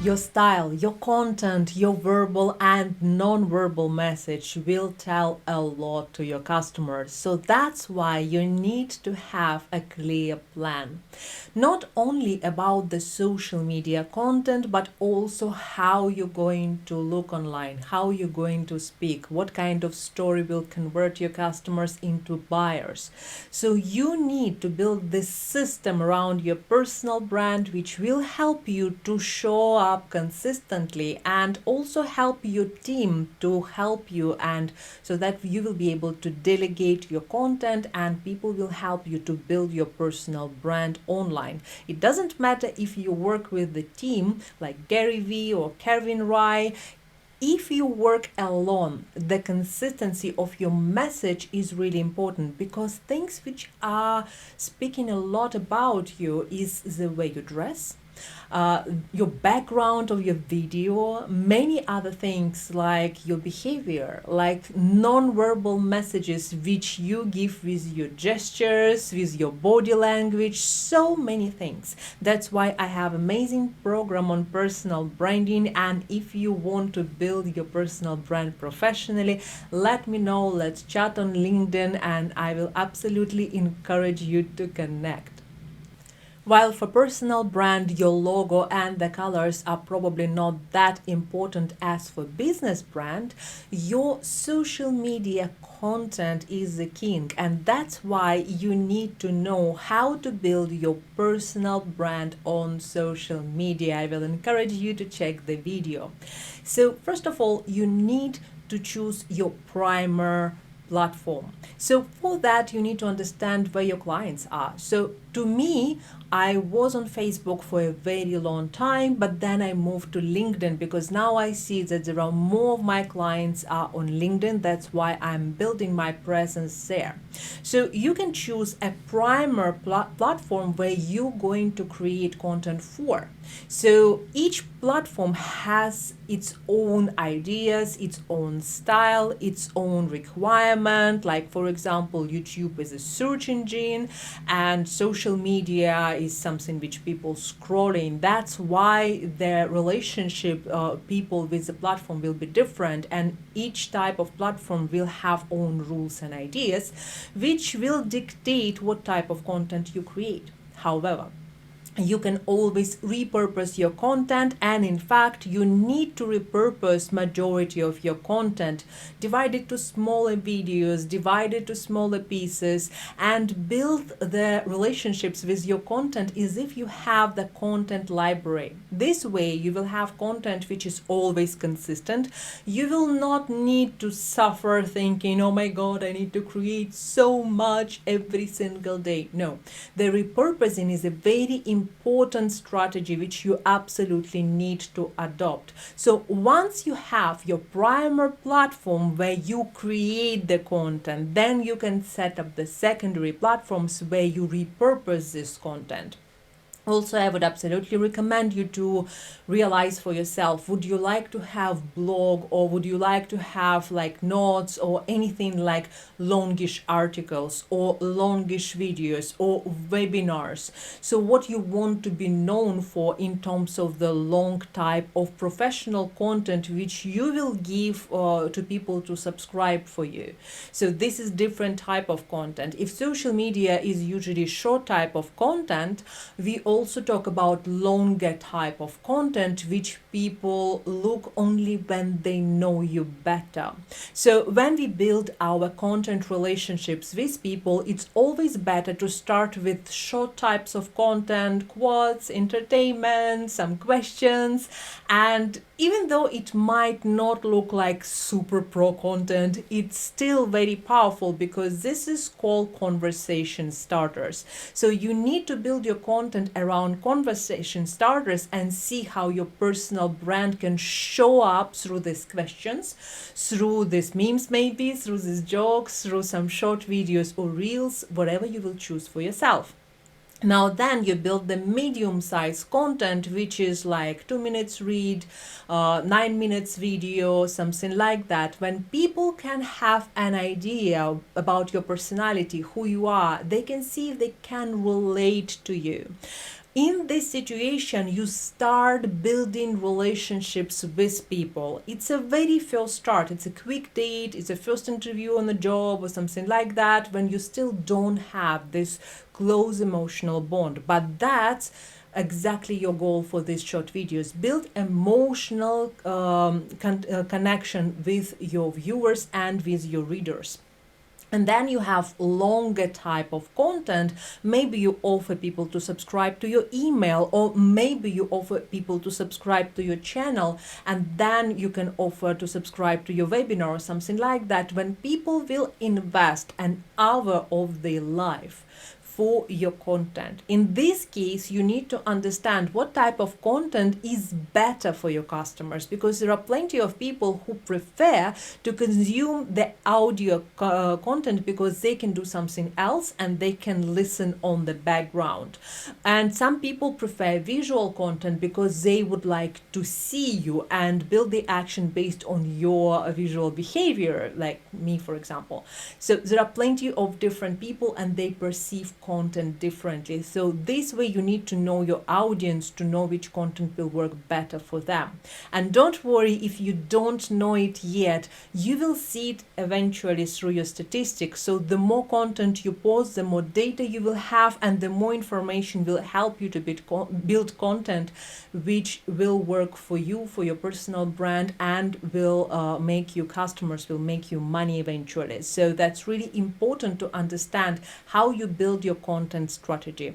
Your style, your content, your verbal and non-verbal message will tell a lot to your customers. So that's why you need to have a clear plan. Not only about the social media content, but also how you're going to look online, how you're going to speak, what kind of story will convert your customers into buyers. So you need to build this system around your personal brand, which will help you to show up consistently and also help your team to help you, and so that you will be able to delegate your content and people will help you to build your personal brand online. It doesn't matter if you work with the team like Gary Vee or Kevin Rye. If you work alone, the consistency of your message is really important, because things which are speaking a lot about you is the way you dress, your background of your video, many other things like your behavior, like non-verbal messages which you give with your gestures, with your body language, so many things. That's why I have amazing program on personal branding, and if you want to build your personal brand professionally, let me know, let's chat on LinkedIn, and I will absolutely encourage you to connect. While for personal brand, your logo and the colors are probably not that important as for business brand, your social media content is the king, and that's why you need to know how to build your personal brand on social media. I will encourage you to check the video. So first of all, you need to choose your primer platform. So for that, you need to understand where your clients are. So to me, I was on Facebook for a very long time, but then I moved to LinkedIn because now I see that there are more of my clients are on LinkedIn. That's why I'm building my presence there. So you can choose a primer platform where you're going to create content for. So each platform has its own ideas, its own style, its own requirement. Like for example, YouTube is a search engine and social media is something which people scrolling. That's why the relationship people with the platform will be different, and each type of platform will have own rules and ideas which will dictate what type of content you create. However, you can always repurpose your content, and in fact you need to repurpose majority of your content, divide it to smaller videos, divide it to smaller pieces, and build the relationships with your content as if you have the content library. This way you will have content which is always consistent. You will not need to suffer thinking, oh my god, I need to create so much every single day. No, the repurposing is a very important strategy which you absolutely need to adopt. So once you have your primer platform where you create the content, then you can set up the secondary platforms where you repurpose this content. Also, I would absolutely recommend you to realize for yourself, would you like to have blog, or would you like to have like notes or anything like longish articles or longish videos or webinars? So what you want to be known for in terms of the long type of professional content which you will give to people to subscribe for you. So this is different type of content. If social media is usually short type of content, we also talk about longer type of content which people look only when they know you better. So when we build our content relationships with people, it's always better to start with short types of content, quotes, entertainment, some questions, and even though it might not look like super pro content, it's still very powerful because this is called conversation starters. So you need to build your content around conversation starters and see how your personal brand can show up through these questions, through these memes maybe, through these jokes, through some short videos or reels, whatever you will choose for yourself. Now then you build the medium size content, which is like 2 minutes read, 9 minutes video, something like that. When people can have an idea about your personality, who you are, they can see if they can relate to you. In this situation, you start building relationships with people. It's a very first start. It's a quick date, it's a first interview on the job or something like that, when you still don't have this close emotional bond. But that's exactly your goal for these short videos. Build emotional connection with your viewers and with your readers. And then you have longer type of content. Maybe you offer people to subscribe to your email, or maybe you offer people to subscribe to your channel, and then you can offer to subscribe to your webinar or something like that, when people will invest an hour of their life for your content. In this case, you need to understand what type of content is better for your customers, because there are plenty of people who prefer to consume the audio content because they can do something else and they can listen on the background. And some people prefer visual content because they would like to see you and build the action based on your visual behavior, like me, for example. So there are plenty of different people and they perceive content differently. So this way you need to know your audience to know which content will work better for them. And don't worry if you don't know it yet, you will see it eventually through your statistics. So the more content you post, the more data you will have, and the more information will help you to build content which will work for you, for your personal brand, and will make you customers, will make you money eventually. So that's really important to understand how you build your content strategy.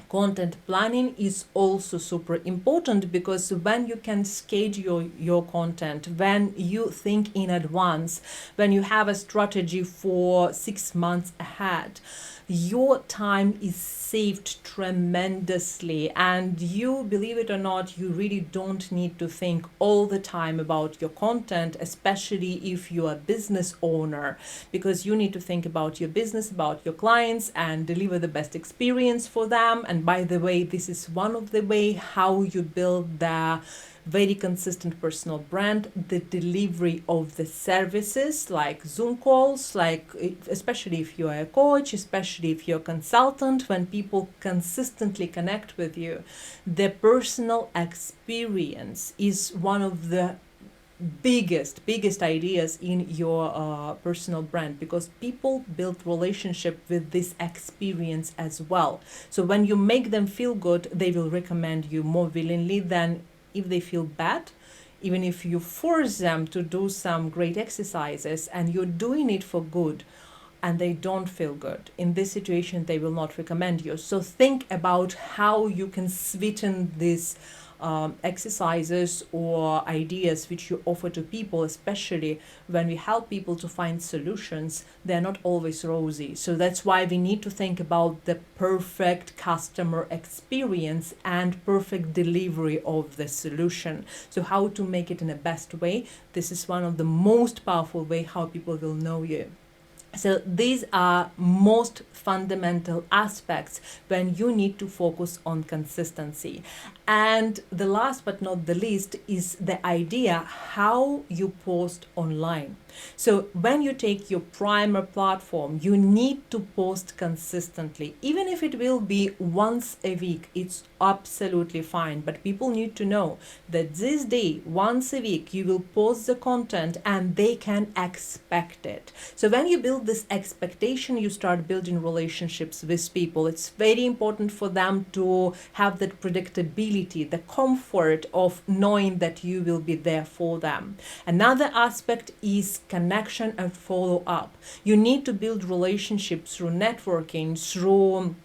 Content planning is also super important, because when you can schedule your content, when you think in advance, when you have a strategy for 6 months ahead, your time is saved tremendously. And you, believe it or not, you really don't need to think all the time about your content, especially if you're a business owner, because you need to think about your business, about your clients, and deliver the best experience for them. And by the way, this is one of the way how you build the very consistent personal brand, the delivery of the services like Zoom calls, like especially if you're a coach, especially if you're a consultant, when people consistently connect with you, the personal experience is one of the biggest ideas in your personal brand, because people build relationship with this experience as well. So when you make them feel good, they will recommend you more willingly than if they feel bad. Even if you force them to do some great exercises and you're doing it for good and they don't feel good, in this situation they will not recommend you. So think about how you can sweeten this exercises or ideas which you offer to people, especially when we help people to find solutions. They're not always rosy. So that's why we need to think about the perfect customer experience and perfect delivery of the solution. So how to make it in the best way. This is one of the most powerful way how people will know you. So these are most fundamental aspects when you need to focus on consistency. And the last but not the least is the idea how you post online. So when you take your primer platform, you need to post consistently. Even if it will be once a week, it's absolutely fine. But people need to know that this day, once a week, you will post the content and they can expect it. So when you build this expectation, you start building relationships with people. It's very important for them to have that predictability, the comfort of knowing that you will be there for them. Another aspect is connection and follow up. You need to build relationships through networking, through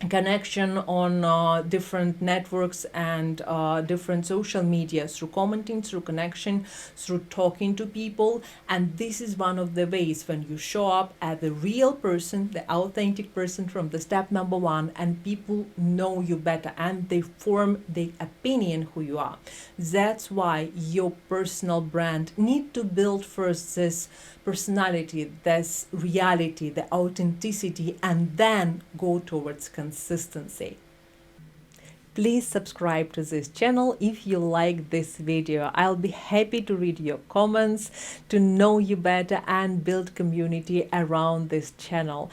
connection on different networks and different social media, through commenting, through connection, through talking to people. And this is one of the ways when you show up as the real person, the authentic person from the step number one, and people know you better and they form their opinion who you are. That's why your personal brand need to build first this personality, this reality, the authenticity, and then go towards consistency. Please subscribe to this channel if you like this video. I'll be happy to read your comments, to know you better and build community around this channel.